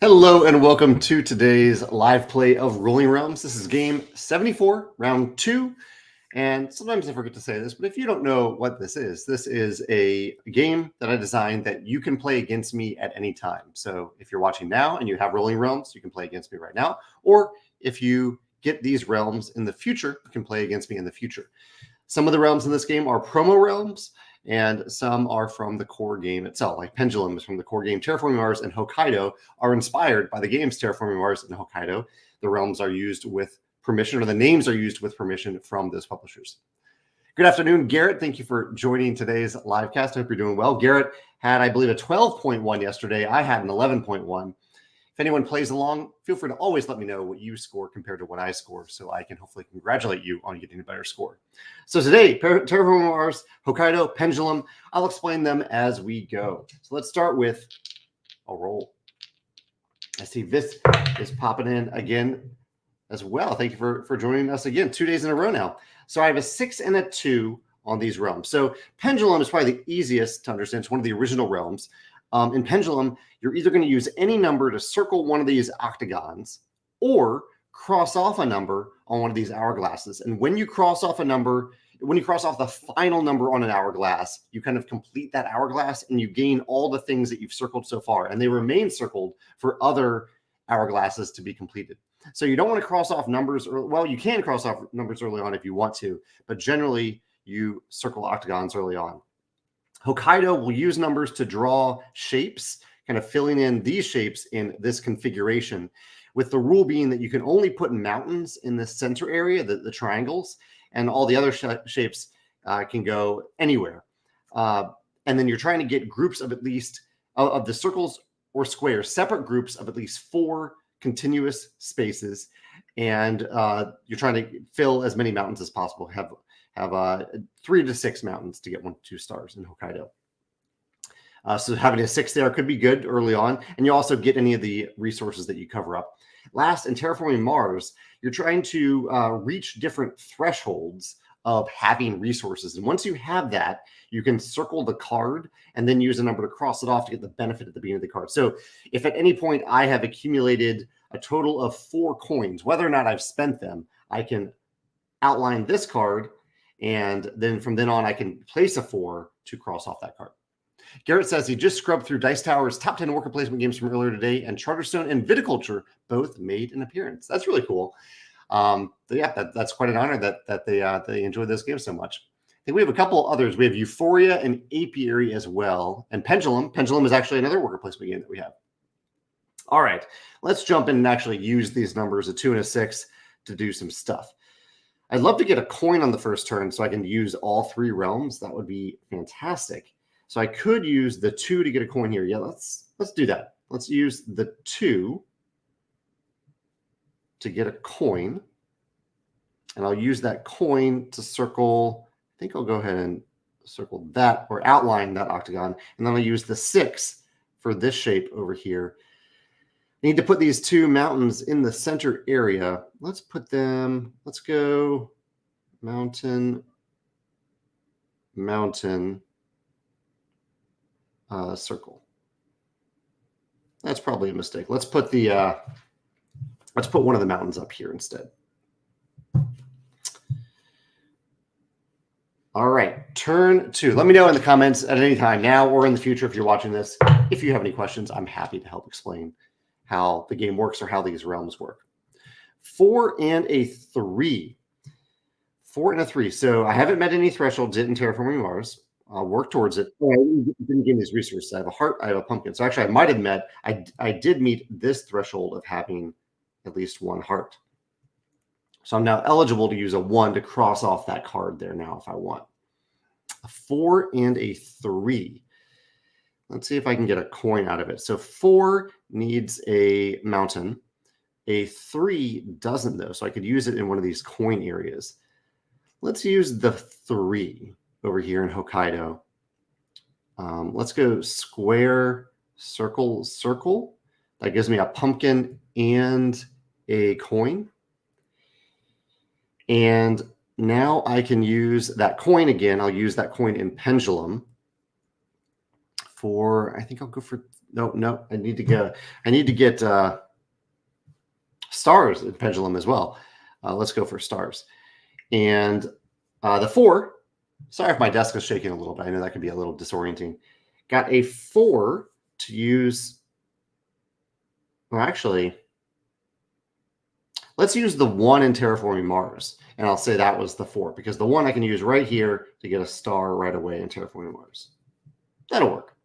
Hello and welcome to today's live play of Rolling Realms. This is game 74, round 2. And sometimes I forget to say this, but if you don't know what this is a game that I designed that you can play against me at any time. So if you're watching now and you have Rolling Realms, you can play against me right now. Or if you get these realms in the future, you can play against me in the future. Some of the realms in this game are promo realms, and some are from the core game itself, like Pendulum is from the core game Terraforming Mars, and Hokkaido are inspired by the games Terraforming Mars and Hokkaido. The realms are used with permission, or the names are used with permission from those publishers. Good afternoon, Garrett. Thank you for joining today's live cast. I hope you're doing well. Garrett had, I believe, a 12.1 yesterday. I had an 11.1. If anyone plays along, feel free to always let me know what you score compared to what I score, so I can hopefully congratulate you on getting a better score. So today, Terraforming Mars, Hokkaido, Pendulum, I'll explain them as we go. So let's start with a roll. I see this is popping in again as well. Thank you for joining us again, 2 days in a row now. So I have a 6 and a 2 on these realms. So Pendulum is probably the easiest to understand. It's one of the original realms. In Pendulum, you're either going to use any number to circle one of these octagons or cross off a number on one of these hourglasses. And when you cross off a number, when you cross off the final number on an hourglass, you kind of complete that hourglass and you gain all the things that you've circled so far. And they remain circled for other hourglasses to be completed. So you don't want to cross off numbers. Well, you can cross off numbers early on if you want to, but generally you circle octagons early on. Hokkaido will use numbers to draw shapes, kind of filling in these shapes in this configuration, with the rule being that you can only put mountains in the center area, the triangles, and all the other shapes can go anywhere. And then you're trying to get groups of at least, of the circles or squares, separate groups of at least 4 continuous spaces, and you're trying to fill as many mountains as possible, have 3 to 6 mountains to get 1 to 2 stars in Hokkaido. So having a 6 there could be good early on, and you also get any of the resources that you cover up. Last, in Terraforming Mars, you're trying to reach different thresholds of having resources. And once you have that, you can circle the card and then use a number to cross it off to get the benefit at the beginning of the card. So if at any point I have accumulated a total of 4 coins, whether or not I've spent them, I can outline this card, and then from then on, I can place a 4 to cross off that card. Garrett says he just scrubbed through Dice Tower's top 10 worker placement games from earlier today, and Charterstone and Viticulture both made an appearance. That's really cool. That's quite an honor that they enjoy those games so much. I think we have a couple others. We have Euphoria and Apiary as well, and Pendulum. Pendulum is actually another worker placement game that we have. All right, let's jump in and actually use these numbers, a 2 and a 6, to do some stuff. I'd love to get a coin on the first turn so I can use all 3 realms. That would be fantastic. So I could use the 2 to get a coin here. Yeah, let's do that. Let's use the 2 to get a coin. And I'll use that coin to circle. I think I'll go ahead and circle that or outline that octagon. And then I'll use the 6 for this shape over here. I need to put these 2 mountains in the center area. Let's put them, let's go mountain, circle. That's probably a mistake. Let's put one of the mountains up here instead. All right, turn 2. Let me know in the comments at any time now or in the future if you're watching this. If you have any questions, I'm happy to help explain how the game works or how these realms work. 4 and a 3. 4 and a 3. So I haven't met any thresholds yet in Terraforming Mars. I'll work towards it. Oh, I didn't give me these resources. I have a heart. I have a pumpkin. So actually, I might have met. I did meet this threshold of having at least 1 heart. So I'm now eligible to use a 1 to cross off that card there now if I want. A 4 and a 3. Let's see if I can get a coin out of it. So 4 needs a mountain. A 3 doesn't, though. So I could use it in one of these coin areas. Let's use the 3 over here in Hokkaido. Let's go square, circle, circle. That gives me a pumpkin and a coin. And now I can use that coin again. I'll use that coin in Pendulum for, I think I'll go for No. I need to get stars in Pendulum as well. Let's go for stars. And the 4, sorry if my desk is shaking a little bit. I know that can be a little disorienting. Got a 4 to use. Well, actually, let's use the 1 in Terraforming Mars. And I'll say that was the 4 because the 1 I can use right here to get a star right away in Terraforming Mars. That'll work.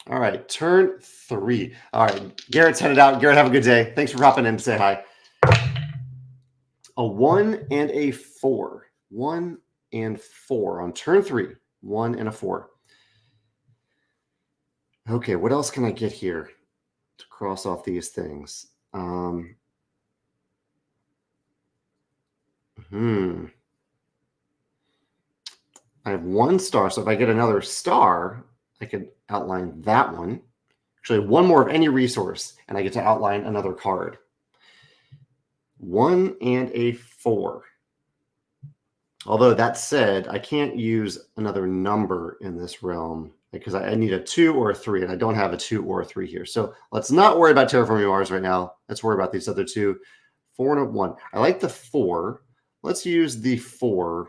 All right, turn 3. All right, Garrett's headed out. Garrett, have a good day. Thanks for dropping in to say hi. A 1 and a 4. 1 and 4 on turn 3. 1 and a 4. Okay, what else can I get here to cross off these things? I have 1 star, so if I get another star, I could outline that one. Actually, 1 more of any resource, and I get to outline another card. 1 and a 4. Although that said, I can't use another number in this realm because I need a 2 or a 3, and I don't have a 2 or a 3 here. So let's not worry about Terraforming Mars right now. Let's worry about these other 2. 4 and a 1. I like the 4. Let's use the 4.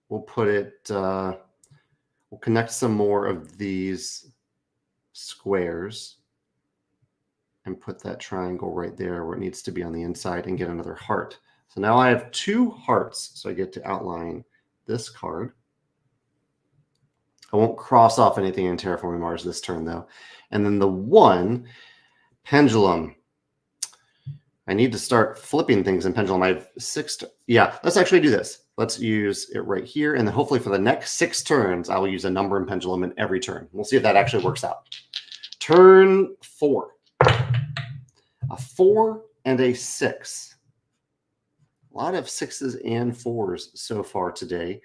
We'll put it, we'll connect some more of these squares and put that triangle right there where it needs to be on the inside and get another heart. So now I have 2 hearts, so I get to outline this card. I won't cross off anything in Terraforming Mars this turn, though. And then the 1, Pendulum. I need to start flipping things in Pendulum. I have 6. Yeah, let's actually do this. Let's use it right here. And then hopefully for the next 6 turns, I will use a number in Pendulum in every turn. We'll see if that actually works out. Turn 4. A 4 and a 6. A lot of 6s and 4s so far today.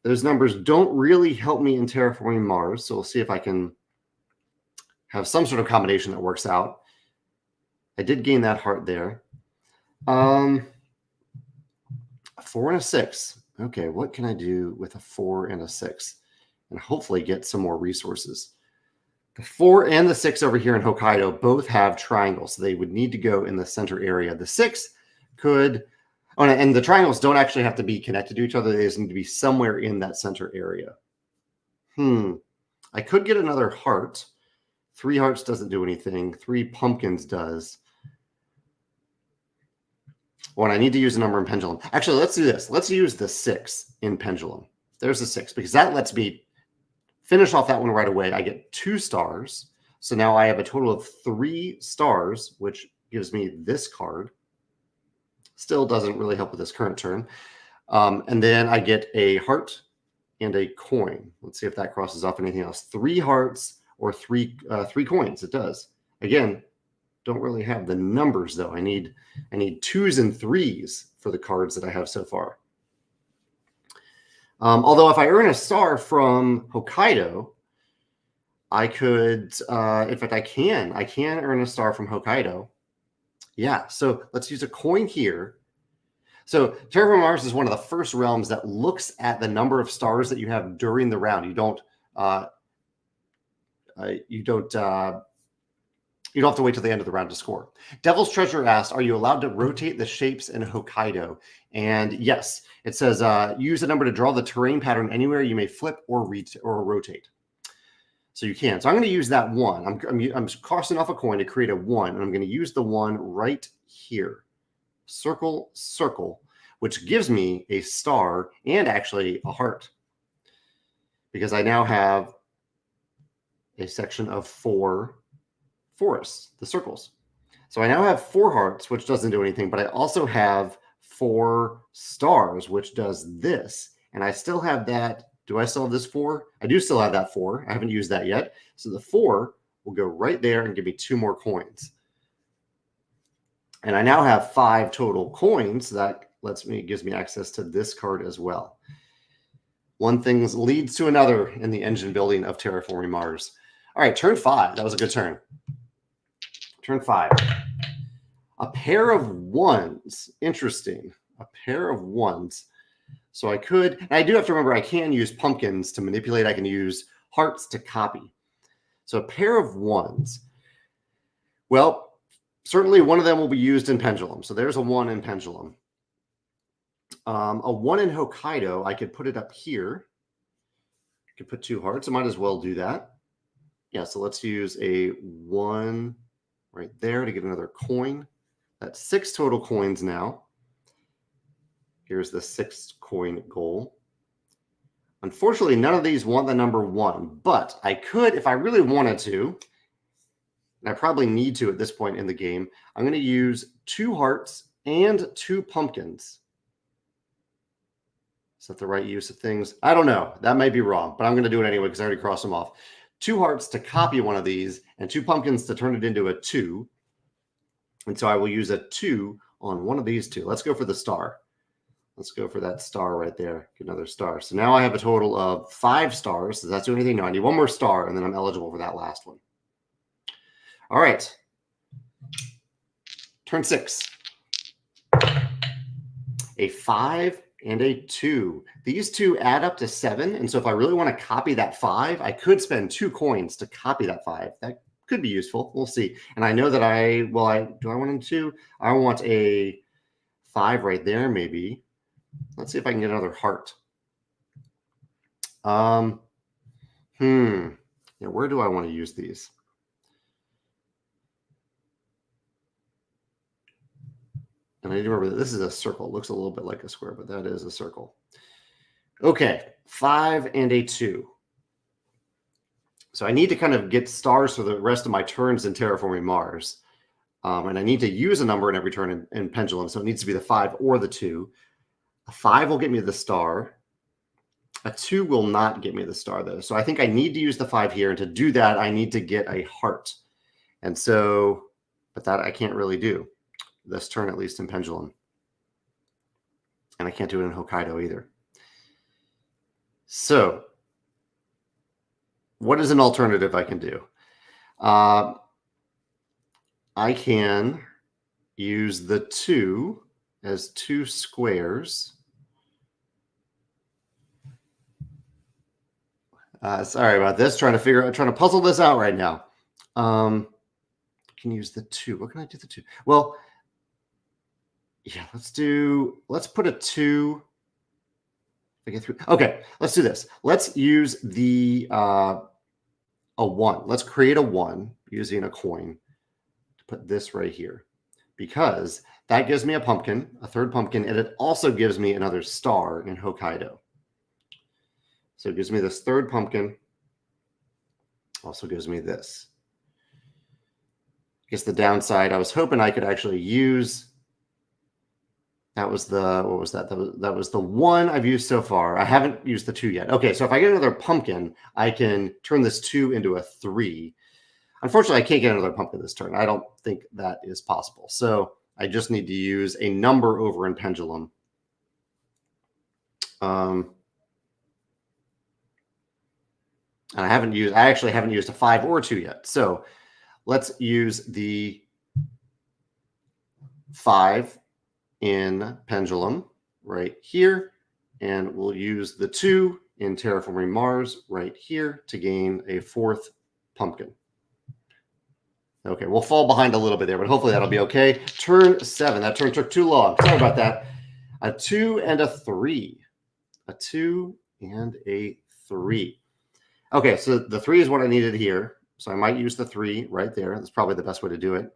Those numbers don't really help me in Terraforming Mars, so we'll see if I can have some sort of combination that works out. I did gain that heart there. A 4 and a 6. Okay, what can I do with a 4 and a 6? And hopefully get some more resources. The 4 and the 6 over here in Hokkaido both have triangles, so they would need to go in the center area. The 6 could... Oh, and the triangles don't actually have to be connected to each other. They just need to be somewhere in that center area. I could get another heart. 3 hearts doesn't do anything. 3 pumpkins does. Well, and I need to use a number in Pendulum. Actually, let's do this. Let's use the 6 in Pendulum. There's the 6, because that lets me finish off that one right away. I get 2 stars. So now I have a total of 3 stars, which gives me this card. Still doesn't really help with this current turn. And then I get a heart and a coin. Let's see if that crosses off anything else. 3 hearts or 3 coins. It does. Again, don't really have the numbers though. I need 2s and 3s for the cards that I have so far. Although if I earn a star from Hokkaido, I could, in fact, I can earn a star from Hokkaido. Yeah, so let's use a coin here. So Terraforming Mars is one of the first realms that looks at the number of stars that you have during the round. You don't have to wait till the end of the round to score. Devil's Treasure asked, are you allowed to rotate the shapes in Hokkaido? And yes, it says use a number to draw the terrain pattern anywhere. You may flip or rotate. So you can. So I'm going to use that 1. I'm crossing off a coin to create a 1, and I'm going to use the 1 right here. Circle, circle, which gives me a star and actually a heart. Because I now have a section of 4 forests, the circles. So I now have 4 hearts, which doesn't do anything, but I also have 4 stars, which does this. And I still have that. Do I still have this 4? I do still have that 4. I haven't used that yet. So the 4 will go right there and give me 2 more coins. And I now have 5 total coins. So that gives me access to this card as well. One thing leads to another in the engine building of Terraforming Mars. All right, turn 5. That was a good turn. Turn 5. A pair of 1s. Interesting. A pair of 1s. So I could, and I do have to remember I can use pumpkins to manipulate. I can use hearts to copy. So a pair of ones. Well, certainly one of them will be used in Pendulum. So there's a 1 in Pendulum. A 1 in Hokkaido, I could put it up here. I could put 2 hearts. I might as well do that. Yeah, so let's use a 1 right there to get another coin. That's 6 total coins now. Here's the 6th coin goal. Unfortunately, none of these want the number 1, but I could, if I really wanted to, and I probably need to at this point in the game, I'm going to use 2 hearts and 2 pumpkins. Is that the right use of things? I don't know. That might be wrong, but I'm going to do it anyway because I already crossed them off. 2 hearts to copy one of these and 2 pumpkins to turn it into a 2. And so I will use a 2 on one of these 2. Let's go for the star. Let's go for that star right there. Get another star. So now I have a total of 5 stars. Does that do anything? No, I need 1 more star, and then I'm eligible for that last one. All right. Turn 6. A 5 and a 2. These 2 add up to 7. And so if I really want to copy that 5, I could spend 2 coins to copy that 5. That could be useful. We'll see. And I know that do I want a 2? I want a 5 right there, maybe. Let's see if I can get another heart. Yeah, where do I want to use these? And I need to remember that this is a circle. It looks a little bit like a square, but that is a circle. Okay, 5 and a 2. So I need to kind of get stars for the rest of my turns in Terraforming Mars. And I need to use a number in every turn in Pendulum. So it needs to be the 5 or the 2. A 5 will get me the star. A 2 will not get me the star, though. So I think I need to use the 5 here. And to do that, I need to get a heart. And so, but that I can't really do this turn, at least in Pendulum. And I can't do it in Hokkaido either. So what is an alternative I can do? I can use the 2 as 2 squares. Sorry about this. Trying to puzzle this out right now. I can use the 2. What can I do the 2? Well, yeah, let's put a 2. I get through. Okay, let's do this. Let's use the a 1. Let's create a 1 using a coin to put this right here, because that gives me a pumpkin, a 3rd pumpkin, and it also gives me another star in Hokkaido. So it gives me this 3rd pumpkin, also gives me this. I guess the downside, I was hoping I could actually use, that was the, what was that? That was the 1 I've used so far. I haven't used the 2 yet. Okay, so if I get another pumpkin, I can turn this 2 into a 3. Unfortunately, I can't get another pumpkin this turn. I don't think that is possible. So I just need to use a number over in Pendulum. And I actually haven't used a 5 or a 2 yet. So let's use the 5 in Pendulum right here. And we'll use the 2 in Terraforming Mars right here to gain a 4th pumpkin. Okay, we'll fall behind a little bit there, but hopefully that'll be okay. Turn 7. That turn took too long. Sorry about that. A 2 and a 3. A 2 and a 3. Okay, so the 3 is what I needed here. So I might use the 3 right there. That's probably the best way to do it.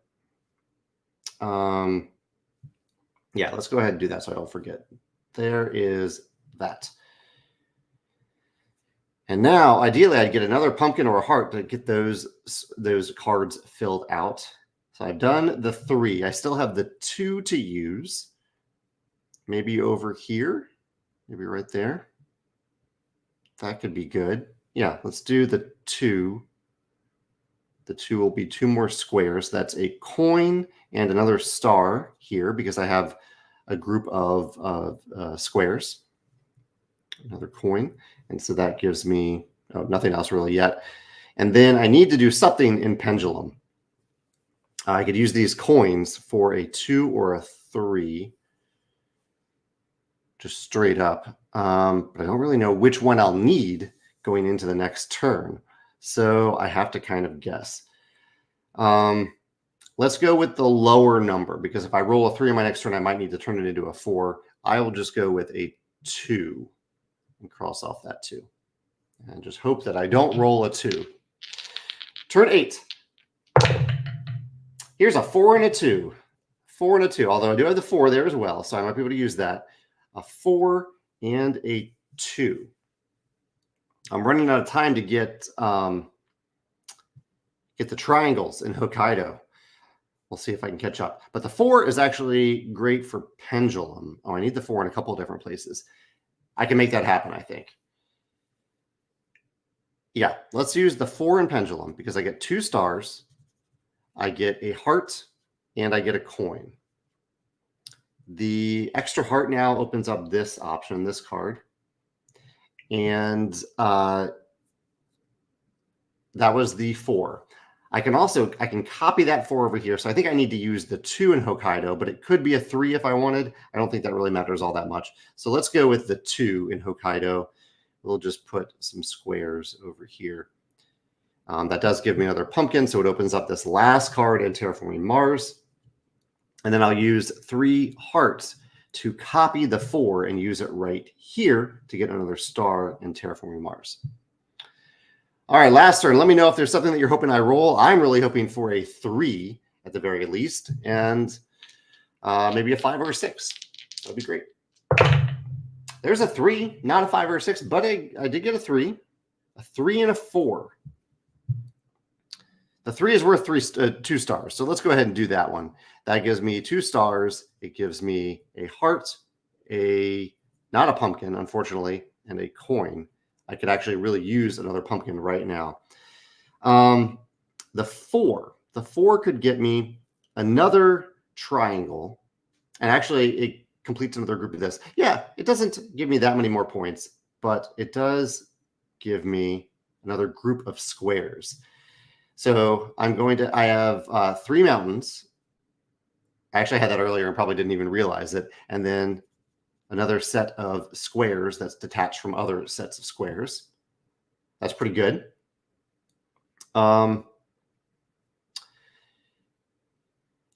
Yeah, let's go ahead and do that so I don't forget. There is that. And now, ideally, I'd get another pumpkin or a heart to get those cards filled out. So I've done the 3. I still have the 2 to use. Maybe over here. Maybe right there. That could be good. Yeah, let's do the 2. The 2 will be 2 more squares. That's a coin and another star here because I have a group of squares. Another coin. And so that gives me nothing else really yet. And then I need to do something in Pendulum. I could use these coins for a 2 or a 3. Just straight up. But I don't really know which one I'll need going into the next turn. So I have to kind of guess. Let's go with the lower number, because if I roll a 3 on my next turn, I might need to turn it into a 4. I will just go with a 2 and cross off that 2. And just hope that I don't roll a 2. Turn 8. Here's a 4 and a 2. 4 and a 2, although I do have the 4 there as well, so I might be able to use that. A 4 and a 2. I'm running out of time to get the triangles in Hokkaido. We'll see if I can catch up. But the 4 is actually great for Pendulum. Oh, I need the 4 in a couple of different places. I can make that happen, I think. Yeah, let's use the 4 in Pendulum because I get 2 stars, I get a heart, and I get a coin. The extra heart now opens up this option, this card. And that was the 4. I can copy that 4 over here. So I think I need to use the 2 in Hokkaido, but it could be a 3 if I wanted. I don't think that really matters all that much. So let's go with the 2 in Hokkaido. We'll just put some squares over here. That does give me another pumpkin, so it opens up this last card in Terraforming Mars. And then I'll use 3 hearts to copy the 4 and use it right here to get another star in Terraforming Mars. All right, last turn. Let me know if there's something that you're hoping I roll. I'm really hoping for a 3 at the very least, and maybe a 5 or a 6. That'd be great. There's a 3, not a 5 or a 6, but I did get a 3 and a 4. The 3 is worth 2 stars. So let's go ahead and do that one. That gives me 2 stars. It gives me a heart, not a pumpkin, unfortunately, and a coin. I could actually really use another pumpkin right now. The 4 could get me another triangle. And actually, it completes another group of this. Yeah, it doesn't give me that many more points, but it does give me another group of squares. So I have 3 mountains. I actually had that earlier and probably didn't even realize it. And then another set of squares that's detached from other sets of squares. That's pretty good. So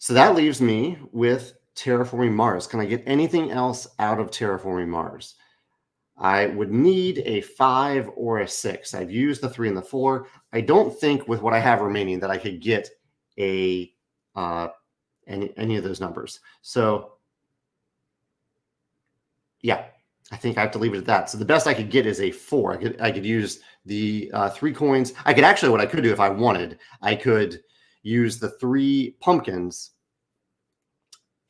that leaves me with Terraforming Mars. Can I get anything else out of Terraforming Mars? I would need a 5 or a 6. I've used the 3 and the 4. I don't think with what I have remaining that I could get any of those numbers. So yeah, I think I have to leave it at that. So the best I could get is a 4. I could use the 3 coins. What I could do if I wanted, I could use the 3 pumpkins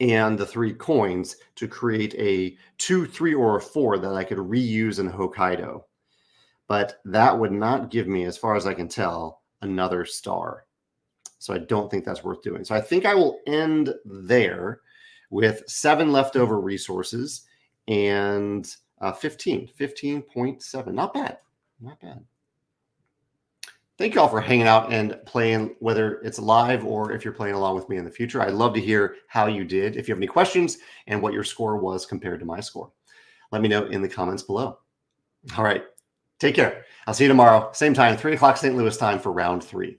and the 3 coins to create a 2, 3, or a 4 that I could reuse in Hokkaido. But that would not give me, as far as I can tell, another star. So I don't think that's worth doing. So I think I will end there with 7 leftover resources and 15.7. Not bad. Not bad. Thank you all for hanging out and playing, whether it's live or if you're playing along with me in the future. I'd love to hear how you did. If you have any questions and what your score was compared to my score, let me know in the comments below. All right. Take care. I'll see you tomorrow. Same time, 3 o'clock St. Louis time for round 3.